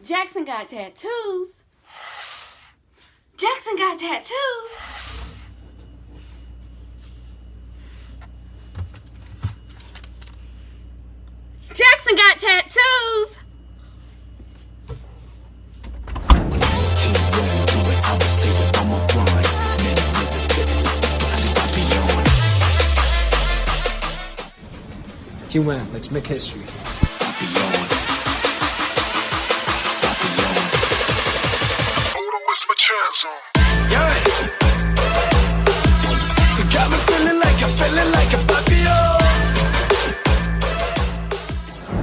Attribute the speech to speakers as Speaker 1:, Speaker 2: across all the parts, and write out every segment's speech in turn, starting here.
Speaker 1: Jackson got tattoos. Jackson got tattoos. Jackson got tattoos.
Speaker 2: Team Wang, let's make history.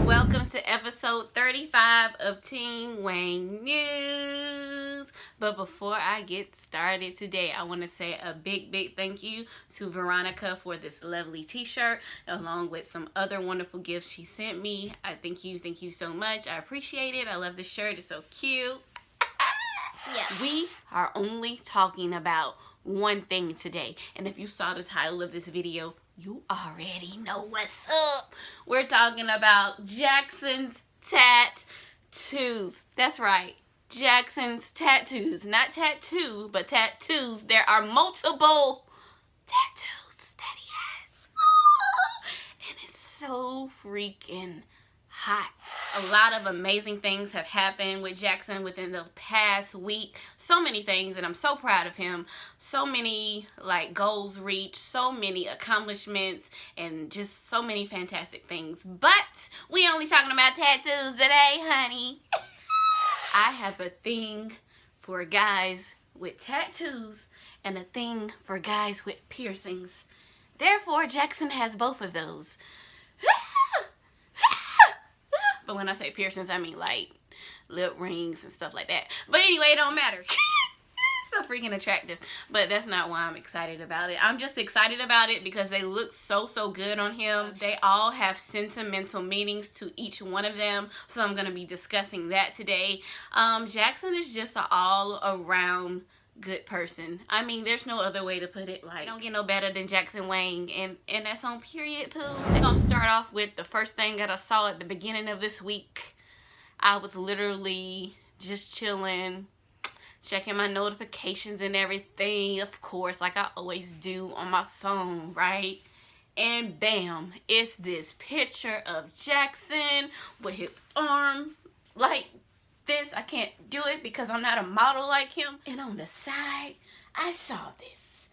Speaker 1: Welcome to episode 35 of Team Wang News. But before I get started today, I want to say a big thank you to Veronica for this lovely t-shirt, along with some other wonderful gifts she sent me. I thank you so much. I appreciate it. I love the shirt. It's so cute. Yeah. We are only talking about one thing today, and if you saw the title of this video, you already know what's up. We're talking about Jackson's tattoos. That's right, Jackson's tattoos. Not tattoo, but tattoos. There are multiple tattoos that he has. And it's so freaking hot. A lot of amazing things have happened with Jackson within the past week. So many things, and I'm so proud of him. So many goals reached, so many accomplishments, and just so many fantastic things. But we only talking about tattoos today, honey. I have a thing for guys with tattoos and a thing for guys with piercings. Therefore, Jackson has both of those. But when I say piercings, I mean like lip rings and stuff like that. But anyway, it don't matter. So freaking attractive. But that's not why I'm excited about it. I'm just excited about it because they look so good on him. They all have sentimental meanings to each one of them. So I'm going to be discussing that today. Jackson is just an all-around good person. I mean, there's no other way to put it. Like, don't get no better than Jackson Wang, and that's on period, poo. We're gonna start off with the first thing that I saw at the beginning of this week. I was literally just chilling, checking my notifications and everything, of course, like I always do on my phone, right? And bam, it's this picture of Jackson with his arm like this. I can't do it because I'm not a model like him. And on the side, I saw this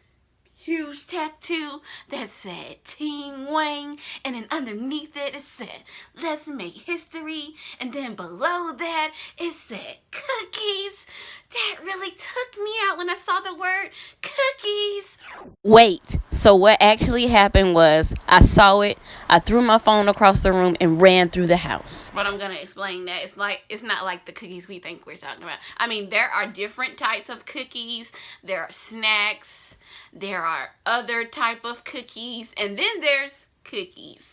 Speaker 1: huge tattoo that said Ting Wang, and then underneath it, it said, "Let's make history." And then below that, it said cookies. That really took me out when I saw the word cookies. Wait, so what actually happened was I saw it, I threw my phone across the room and ran through the house. But I'm gonna explain that. It's not like the cookies we think we're talking about. I mean, there are different types of cookies. There are snacks. There are other type of cookies. And then there's cookies.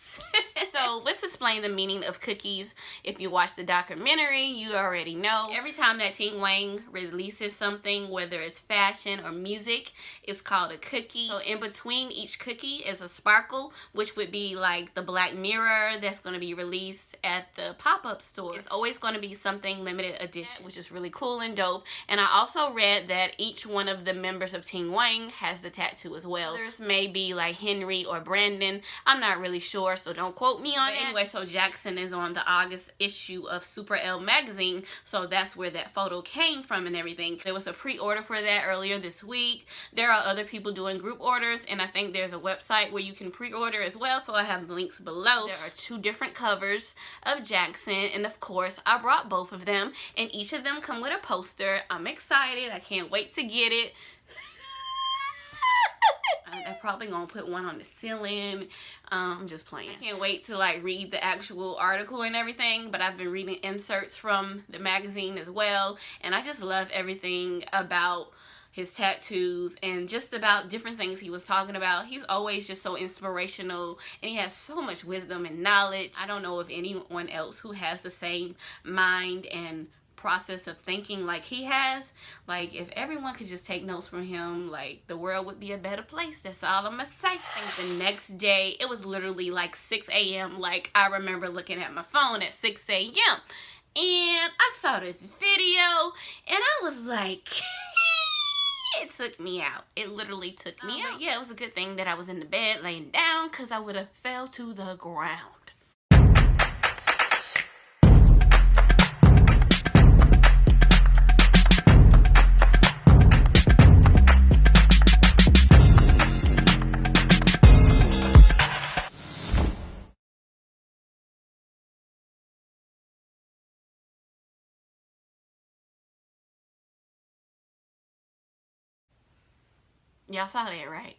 Speaker 1: So let's explain the meaning of cookies. If you watch the documentary, you already know. Every time that Ting Wang releases something, whether it's fashion or music, it's called a cookie. So in between each cookie is a sparkle, which would be like the Black Mirror that's going to be released at the pop-up store. It's always going to be something limited edition, which is really cool and dope. And I also read that each one of the members of Team Wang has the tattoo as well. Others may be like Henry or Brandon. I'm not really sure, so don't quote me on it. Anyway, so Jackson is on the August issue of SuperELLE Magazine, so that's where that photo came from and everything. There was a pre-order for that earlier this week. There are other people doing group orders, and I think there's a website where you can pre-order as well, so I have the links below. There are 2 different covers of Jackson, and of course I brought both of them, and each of them come with a poster. I'm excited. I can't wait to get it. I'm probably gonna put one on the ceiling. I'm just playing. I can't wait to read the actual article and everything, but I've been reading inserts from the magazine as well, and I just love everything about his tattoos and just about different things he was talking about. He's always just so inspirational, and he has so much wisdom and knowledge. I don't know of anyone else who has the same mind and process of thinking like he has. Like, if everyone could just take notes from him, the world would be a better place. That's all I'm gonna say. I think the next day, it was literally 6 a.m. I remember looking at my phone at 6 a.m. And I saw this video and I was like, it took me out. It literally took me out. But yeah, it was a good thing that I was in the bed laying down, because I would have fell to the ground. Y'all saw that, right?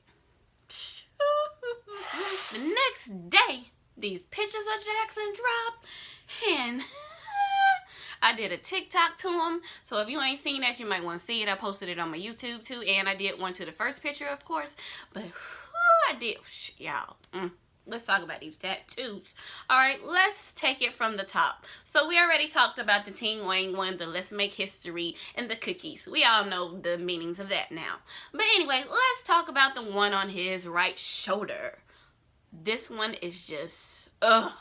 Speaker 1: The next day, these pictures of Jackson dropped, and I did a TikTok to him. So if you ain't seen that, you might want to see it. I posted it on my YouTube too, and I did one to the first picture, of course. But I did, y'all. Let's talk about these tattoos. Alright, let's take it from the top. So we already talked about the Ting Wang one, the Let's Make History, and the cookies. We all know the meanings of that now. But anyway, let's talk about the one on his right shoulder. This one is just, ugh.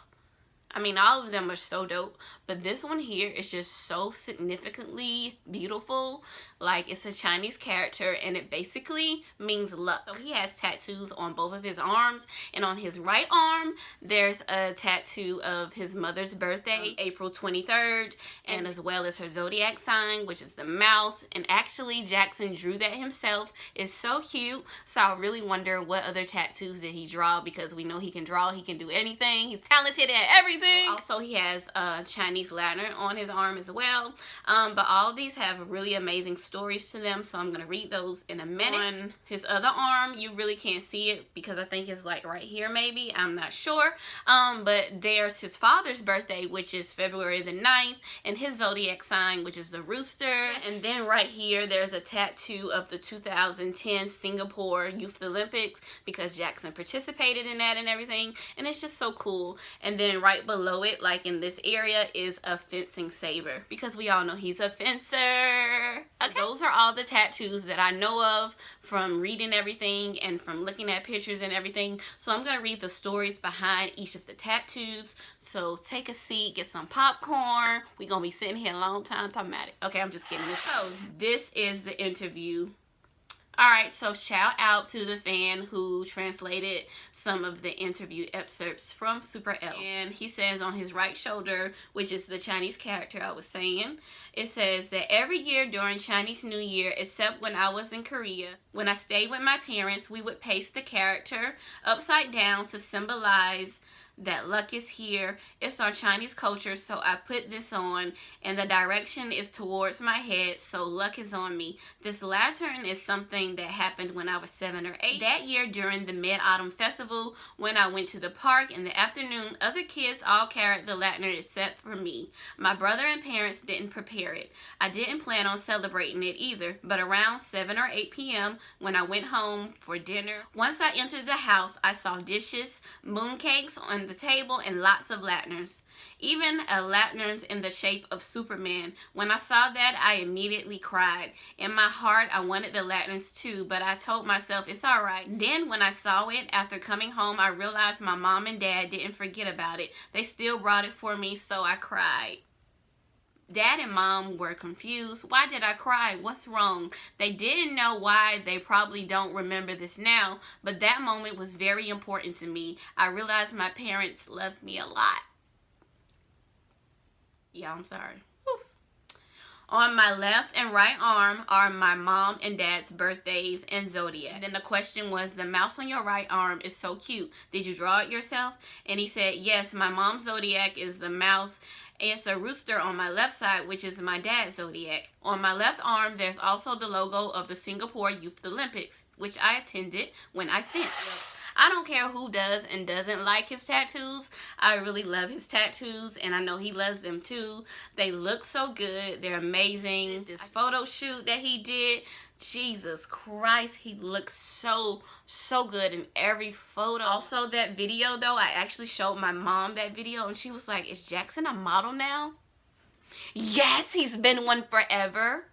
Speaker 1: I mean, all of them are so dope, but this one here is just so significantly beautiful. Like, it's a Chinese character, and it basically means luck. So he has tattoos on both of his arms, and on his right arm, there's a tattoo of his mother's birthday, April 23rd, and as well as her zodiac sign, which is the mouse. And actually, Jackson drew that himself. It's so cute. So I really wonder what other tattoos did he draw, because we know he can draw, he can do anything. He's talented at everything. Also, he has a Chinese lantern on his arm as well. But all of these have really amazing stories to them, so I'm gonna read those in a minute. On his other arm, you really can't see it because I think it's like right here maybe, I'm not sure. But there's his father's birthday, which is February the 9th, and his zodiac sign, which is the rooster. And then right here there's a tattoo of the 2010 Singapore Youth Olympics, because Jackson participated in that and everything, and it's just so cool. And then right below it, like in this area, is a fencing saber, because we all know he's a fencer. Okay, those are all the tattoos that I know of from reading everything and from looking at pictures and everything. So I'm gonna read the stories behind each of the tattoos. So take a seat, get some popcorn. We're gonna be sitting here a long time talking about it. Okay, I'm just kidding. So this is the interview. Alright, so shout out to the fan who translated some of the interview excerpts from SuperELLE. And he says on his right shoulder, which is the Chinese character I was saying, it says that every year during Chinese New Year, except when I was in Korea, when I stayed with my parents, we would paste the character upside down to symbolize that luck is here. It's our Chinese culture, so I put this on, and the direction is towards my head, so luck is on me. This latern is something that happened when I was 7 or 8. That year during the Mid-Autumn Festival, when I went to the park in the afternoon, other kids all carried the latern except for me. My brother and parents didn't prepare it. I didn't plan on celebrating it either, but around 7 or 8 p.m. when I went home for dinner, once I entered the house, I saw dishes, mooncakes on the table, and lots of lanterns. Even a lantern in the shape of Superman. When I saw that, I immediately cried. In my heart, I wanted the lanterns too, but I told myself it's alright. Then when I saw it, after coming home, I realized my mom and dad didn't forget about it. They still brought it for me, so I cried. Dad and mom were confused. Why did I cry? What's wrong? They didn't know why. They probably don't remember this now, but that moment was very important to me. I realized my parents loved me a lot. Yeah, I'm sorry. Whew. On my left and right arm are my mom and dad's birthdays and zodiac. And then the question was, the mouse on your right arm is so cute. Did you draw it yourself? And he said, yes, my mom's zodiac is the mouse. It's a rooster on my left side, which is my dad's zodiac. On my left arm, there's also the logo of the Singapore Youth Olympics, which I attended when I fenced. I don't care who does and doesn't like his tattoos. I really love his tattoos, and I know he loves them too. They look so good. They're amazing. This photo shoot that he did, Jesus Christ, he looks so good in every photo. Also, that video though, I actually showed my mom that video, and she was like, is Jackson a model now? Yes, he's been one forever.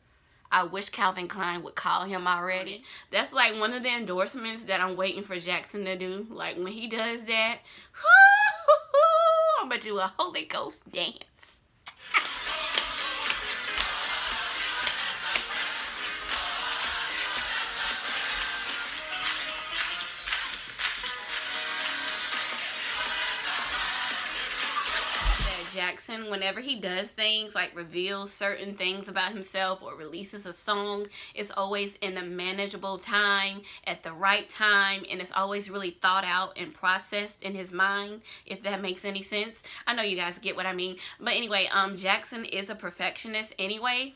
Speaker 1: I wish Calvin Klein would call him already. That's like one of the endorsements that I'm waiting for Jackson to do. Like when he does that, I'm gonna do a Holy Ghost dance. Jackson, whenever he does things, like reveals certain things about himself or releases a song, it's always in a manageable time, at the right time, and it's always really thought out and processed in his mind, if that makes any sense. I know you guys get what I mean. But anyway, Jackson is a perfectionist anyway.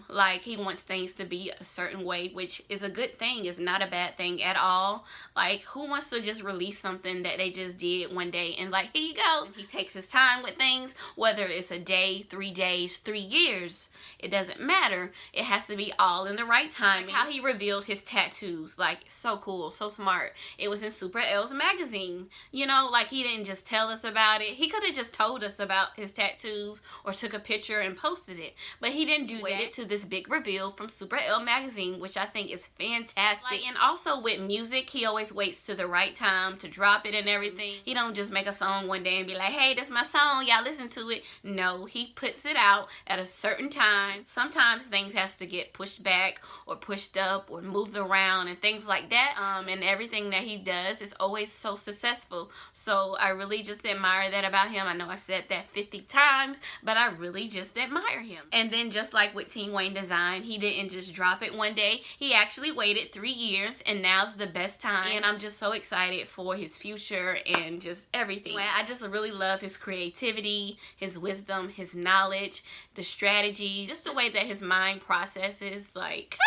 Speaker 1: Like, he wants things to be a certain way, which is a good thing. It's not a bad thing at all. Like, who wants to just release something that they just did one day and like, here you go? And he takes his time with things, whether it's a day, 3 days, 3 years, it doesn't matter. It has to be all in the right time. Like how he revealed his tattoos, like, so cool, so smart. It was in SuperELLE Magazine, you know, like, he didn't just tell us about it. He could have just told us about his tattoos or took a picture and posted it, but he didn't do that. Waited to this big reveal from SuperELLE Magazine, which I think is fantastic. Like, and also with music, he always waits to the right time to drop it and everything. He don't just make a song one day and be like, hey, that's my song, y'all listen to it. No, he puts it out at a certain time. Sometimes things has to get pushed back or pushed up or moved around and things like that. And everything that he does is always so successful. So I really just admire that about him. I know I've said that 50 times, but I really just admire him. And then just like with Team Wang design, he didn't just drop it one day. He actually waited 3 years, and now's the best time. And I'm just so excited for his future and just everything. I just really love his creativity, his wisdom, his knowledge, the strategies, just the way that his mind processes. Like,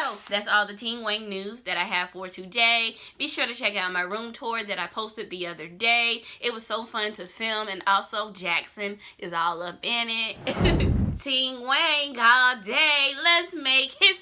Speaker 1: so that's all the Ting Wang news that I have for today. Be sure to check out my room tour that I posted the other day. It was so fun to film, and also Jackson is all up in it. Ting Wang all day, let's make history.